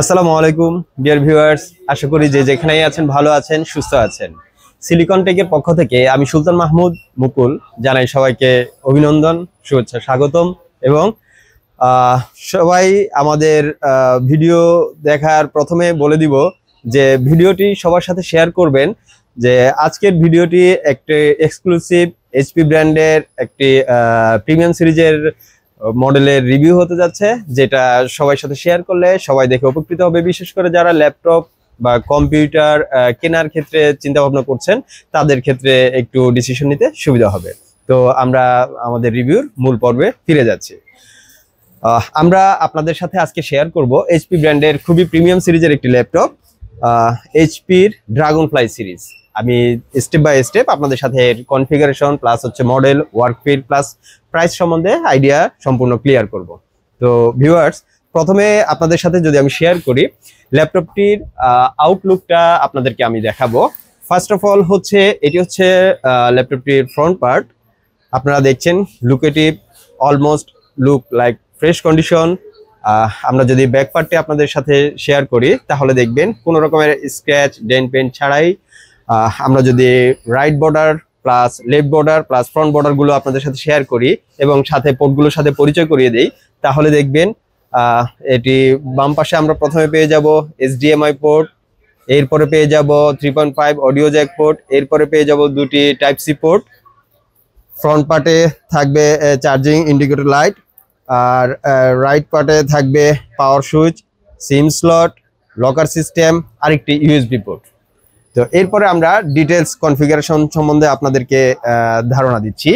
আসসালামু আলাইকুম dear viewers, আশা করি যে যেখানেই আছেন ভালো আছেন, সুস্থ আছেন। সিলিকন টেকের পক্ষ থেকে আমি সুলতান মাহমুদ মুকুল জানাই সবাইকে অভিনন্দন, শুভেচ্ছা, স্বাগতম। এবং আহ, সবাই আমাদের ভিডিও দেখার প্রথমে বলে দিব যে ভিডিওটি সবার সাথে শেয়ার করবেন। যে আজকের ভিডিওটি একটি এক্সক্লুসিভ এইচপি ব্র্যান্ডের একটি প্রিমিয়াম সিরিজের মডেলের রিভিউ হতে যাচ্ছে, যেটা সবার সাথে শেয়ার করলে সবাই দেখে উপকৃত হবে। বিশেষ করে যারা ল্যাপটপ বা কম্পিউটার কেনার ক্ষেত্রে চিন্তা ভাবনা করছেন, তাদের ক্ষেত্রে একটু ডিসিশন নিতে সুবিধা হবে। তো আমরা আমাদের রিভিউর মূল পর্বে ফিরে যাচ্ছি। আমরা আপনাদের সাথে আজকে শেয়ার করব এইচপি ব্র্যান্ডের খুবই প্রিমিয়াম সিরিজের একটি ল্যাপটপ, এইচপির ড্রাগন ফ্লাই সিরিজ। আমি স্টেপ বাই স্টেপ আপনাদের সাথে কনফিগারেশন প্লাস হচ্ছে মডেল, ওয়ার্কফিট প্লাস প্রাইস সম্বন্ধে আইডিয়া সম্পূর্ণ ক্লিয়ার করব। তো ভিউয়ার্স, প্রথমে আপনাদের সাথে যদি আমি শেয়ার করি ল্যাপটপটির আউটলুকটা আপনাদেরকে আমি দেখাবো। ফার্স্ট অফ অল হচ্ছে এটি হচ্ছে ল্যাপটপটির ফ্রন্ট পার্ট। আপনারা দেখছেন lucrative, almost look like fresh condition. আমরা যদি ব্যাক পার্টটি আপনাদের সাথে শেয়ার করি তাহলে দেখবেন কোনো রকমের স্ক্র্যাচ, ডেন্ট পেন্ট ছাড়াই। আমরা যদি right border plus left border plus front বর্ডারগুলো আপনাদের সাথে শেয়ার করি এবং সাথে পোর্টগুলোর সাথে পরিচয় করিয়ে দেই, তাহলে দেখবেন এটি বাম পাশে আমরা প্রথমে পেয়ে যাব HDMI পোর্ট, এরপরে পেয়ে যাব 3.5 অডিও জ্যাক পোর্ট, এরপরে পেয়ে যাব দুটি টাইপ সি পোর্ট। ফ্রন্ট পার্টে থাকবে চার্জিং ইন্ডিকেটর লাইট, আর রাইট পার্টে থাকবে পাওয়ার সুইচ, সিম স্লট, লকার সিস্টেম, আরেকটি ইউএসবি পোর্ট। তো এরপরে আমরা ডিটেলস কনফিগারেশন সম্বন্ধে আপনাদেরকে ধারণা দিচ্ছি।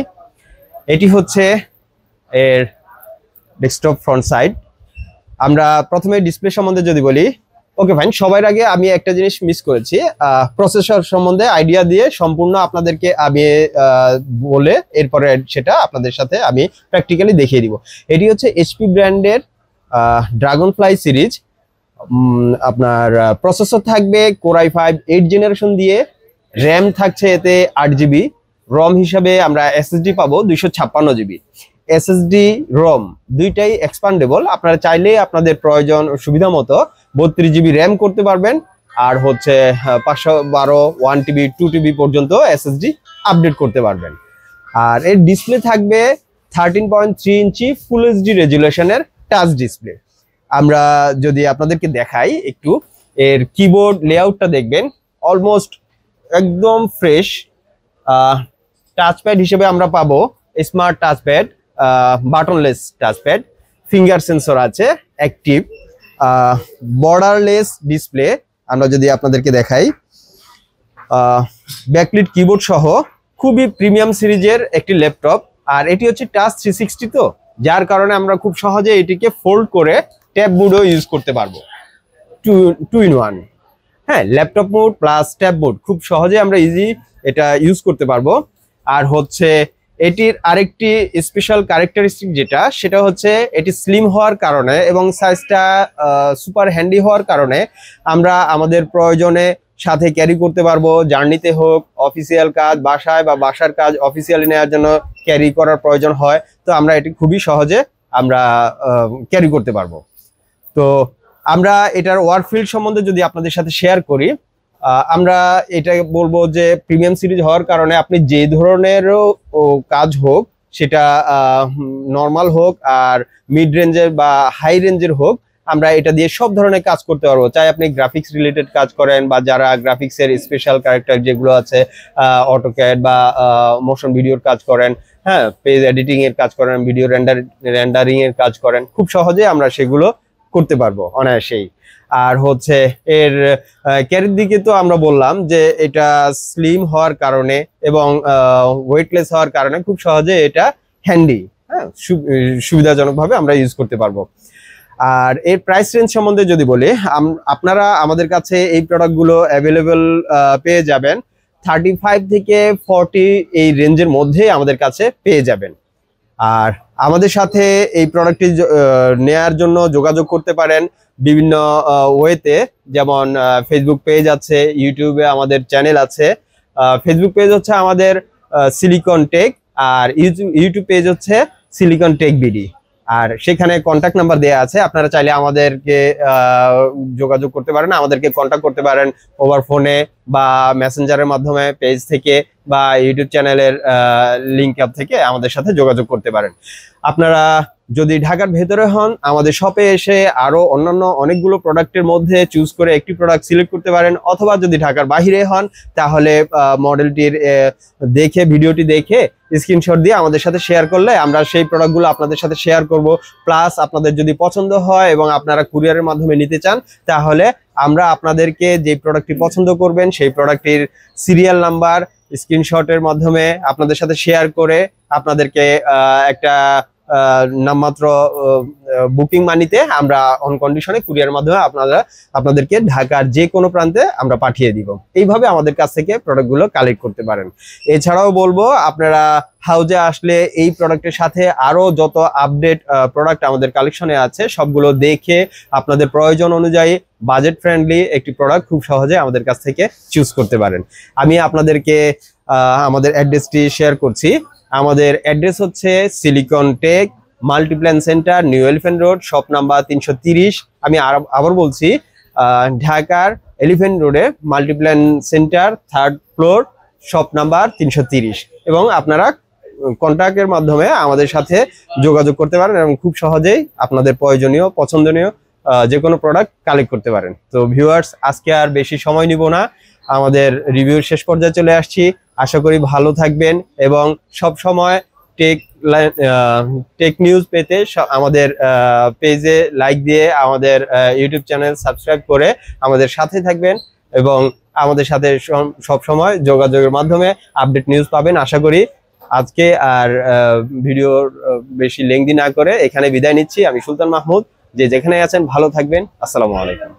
এটি হচ্ছে এর ডেস্কটপ ফ্রন্ট সাইড। আমরা প্রথমে ডিসপ্লে সম্বন্ধে যদি বলি, ওকে ফাইন, সবার আগে আমি একটা জিনিস মিস করেছি, প্রসেসর সম্বন্ধে আইডিয়া দিয়ে সম্পূর্ণ আপনাদেরকে আমি বলে এরপরে সেটা আপনাদের সাথে আমি প্র্যাকটিক্যালি দেখিয়ে দিব। এটি হচ্ছে এইচপি ব্র্যান্ডের ড্রাগন ফ্লাই সিরিজ। আপনার প্রসেসর থাকবে Core i5 8 জেনারেশন দিয়ে, র্যাম থাকছে এতে 8GB, রম হিসাবে আমরা এসএসডি পাবো 256GB। এসএসডি রম দুইটাই এক্সপান্ডেবল, আপনারা চাইলে আপনাদের প্রয়োজন সুবিধা মতো 32GB র্যাম করতে পারবেন, আর হচ্ছে 512 1TB 2TB পর্যন্ত এসএসডি আপডেট করতে পারবেন। আর এর ডিসপ্লে থাকবে 13.3 ইঞ্চি ফুল এইচডি রেজুলেশনের টাচ ডিসপ্লে। আমরা যদি আপনাদেরকে দেখাই একটু, এর কিবোর্ড লেআউটটা দেখবেন অলমোস্ট একদম ফ্রেশ। টাচপ্যাড হিসেবে আমরা পাবো smart touchpad, buttonless touchpad, finger sensor আছে অ্যাক্টিভ, বর্ডারলেস ডিসপ্লে। আমরা যদি আপনাদেরকে দেখাই ব্যাকলিট কিবোর্ড সহ খুবই প্রিমিয়াম সিরিজের একটি ল্যাপটপ। আর এটি হচ্ছে টাচ 360, তো যার কারণে আমরা খুব সহজে এটিকে ফোল্ড করে ট্যাব মোডও ইউজ করতে পারবো, টু ইন ওয়ান। হ্যাঁ, laptop mode plus tab mode খুব সহজে আমরা ইজি এটা ইউজ করতে পারবো। আর হচ্ছে এটির আরেকটি স্পেশাল ক্যারেক্টারিস্টিক যেটা, সেটা হচ্ছে এটি স্লিম হওয়ার কারণে এবং সাইজটা সুপার হ্যান্ডি হওয়ার কারণে আমরা আমাদের প্রয়োজনে সাথে ক্যারি করতে পারবো। জার্নিতে হোক, অফিসিয়াল কাজ বাসায় বা বাসার কাজ অফিসিয়ালি নেওয়ার জন্য ক্যারি করার প্রয়োজন হয়, তো আমরা এটি খুবই সহজে আমরা ক্যারি করতে পারবো। তো আমরা এটার ওয়ার্কফিল্ড সম্বন্ধে যদি আপনাদের সাথে শেয়ার করি, আমরা এটা বলবো যে প্রিমিয়াম সিরিজ হওয়ার কারণে আপনি যে ধরনেরও কাজ হোক, সেটা নর্মাল হোক আর মিড রেঞ্জের বা হাই রেঞ্জের হোক, আমরা এটা দিয়ে সব ধরনের কাজ করতে পারবো। চাই আপনি গ্রাফিক্স রিলেটেড কাজ করেন বা যারা গ্রাফিক্সের স্পেশাল ক্যারেক্টার যেগুলো আছে, অটোক্যাড বা মোশন ভিডিওর কাজ করেন, হ্যাঁ, পেজ এডিটিং এর কাজ করেন, ভিডিও রেন্ডারিং এর কাজ করেন, খুব সহজে আমরা সেগুলো করতে পারবো অনায়াসেই। আর হচ্ছে এর ক্যারির দিকে তো আমরা বললাম যে এটা স্লিম হওয়ার কারণে এবং ওয়েটলেস হওয়ার কারণে খুব সহজে এটা হ্যান্ডি, হ্যাঁ, সুবিধাজনকভাবে আমরা ইউজ করতে পারবো। আর এর প্রাইস রেঞ্জ সম্বন্ধে যদি বলি, আপনারা আমাদের কাছে এই প্রোডাক্টগুলো অ্যাভেলেবেল পেয়ে যাবেন 35 থেকে 40 এই রেঞ্জের মধ্যে আমাদের কাছে পেয়ে যাবেন। আর আমাদের সাথে এই প্রোডাক্টটি নেয়ার জন্য যোগাযোগ করতে পারেন বিভিন্ন ওয়েতে, যেমন ফেসবুক পেজ আছে, ইউটিউবে আমাদের চ্যানেল আছে। ফেসবুক পেজ হচ্ছে আমাদের সিলিকন টেক, আর ইউটিউব পেজ হচ্ছে সিলিকন টেক বিডি। আর সেখানে কন্ট্যাক্ট নাম্বার দেওয়া আছে, আপনারা চাইলে আমাদেরকে যোগাযোগ করতে পারেন, আমাদেরকে কন্ট্যাক্ট করতে পারেন ওভার ফোনে বা মেসেঞ্জারের মাধ্যমে, পেজ থেকে বা ইউটিউব চ্যানেলের লিঙ্ক আপ থেকে আমাদের সাথে যোগাযোগ করতে পারেন। আপনারা যদি ঢাকার ভেতরে হন, আমাদের শপে এসে আরো অন্যান্য অনেকগুলো প্রোডাক্টের মধ্যে চুজ করে একটি প্রোডাক্ট সিলেক্ট করতে পারেন, অথবা যদি ঢাকার বাইরে হন তাহলে মডেলটির দেখে, ভিডিওটি দেখে স্ক্রিনশট দিয়ে আমাদের সাথে শেয়ার করলে আমরা সেই প্রোডাক্টগুলো আপনাদের সাথে শেয়ার করব। প্লাস আপনাদের যদি পছন্দ হয় এবং আপনারা কুরিয়ারের মাধ্যমে নিতে চান, তাহলে আমরা আপনাদেরকে যে প্রোডাক্টটি পছন্দ করবেন সেই প্রোডাক্টটির সিরিয়াল নাম্বার স্ক্রিনশটের মাধ্যমে আপনাদের সাথে শেয়ার করে আপনাদেরকে একটা নামমাত্র বুকিং মানিতে আমরা অন কন্ডিশনে কুরিয়ার মাধ্যমে আপনাদেরকে ঢাকার যে কোনো প্রান্তে আমরা পাঠিয়ে দিব। এইভাবে আমাদের কাছ থেকে প্রোডাক্টগুলো কালেক্ট করতে পারেন। এছাড়াও বলবো, আপনারা হাউজে আসলে এই প্রোডাক্টের সাথে আরো যত আপডেট প্রোডাক্ট আমাদের কালেকশনে আছে সবগুলো দেখে আপনাদের প্রয়োজন অনুযায়ী বাজেট ফ্রেন্ডলি একটি প্রোডাক্ট খুব সহজে আমাদের কাছ থেকে চুজ করতে পারেন। আমি আপনাদেরকে আমাদের অ্যাড্রেসটি শেয়ার করছি। আমাদের অ্যাড্রেস হচ্ছে Silicon Tech Multiplan Center, New Elephant Road, shop number 330। আমি আবার বলছি, ঢাকার এলিফ্যান্ট রোডে Multiplan Center, 3rd floor, shop number 330। এবং আপনারা কন্ট্যাক্টের মাধ্যমে আমাদের সাথে যোগাযোগ করতে পারেন এবং খুব সহজেই আপনাদের প্রয়োজনীয় পছন্দনীয় যে কোনো প্রোডাক্ট কালেক্ট করতে পারেন। তো ভিউয়ার্স, আজকে আর বেশি সময় নিব না, আমাদের রিভিউর শেষ পর্যায়ে চলে আসছি। আশা করি ভালো থাকবেন এবং সব সময় টেক নিউজ পেতে আমাদের পেজে লাইক দিয়ে আমাদের ইউটিউব চ্যানেল সাবস্ক্রাইব করে আমাদের সাথে থাকবেন এবং আমাদের সাথে সব সময় যোগাযোগের মাধ্যমে আপডেট নিউজ পাবেন আশা করি। আজকে আর ভিডিওর বেশি লেংদি না করে এখানে বিদায় নিচ্ছি। আমি সুলতান মাহমুদ। যে যেখানে আছেন ভালো থাকবেন। আসসালামু আলাইকুম।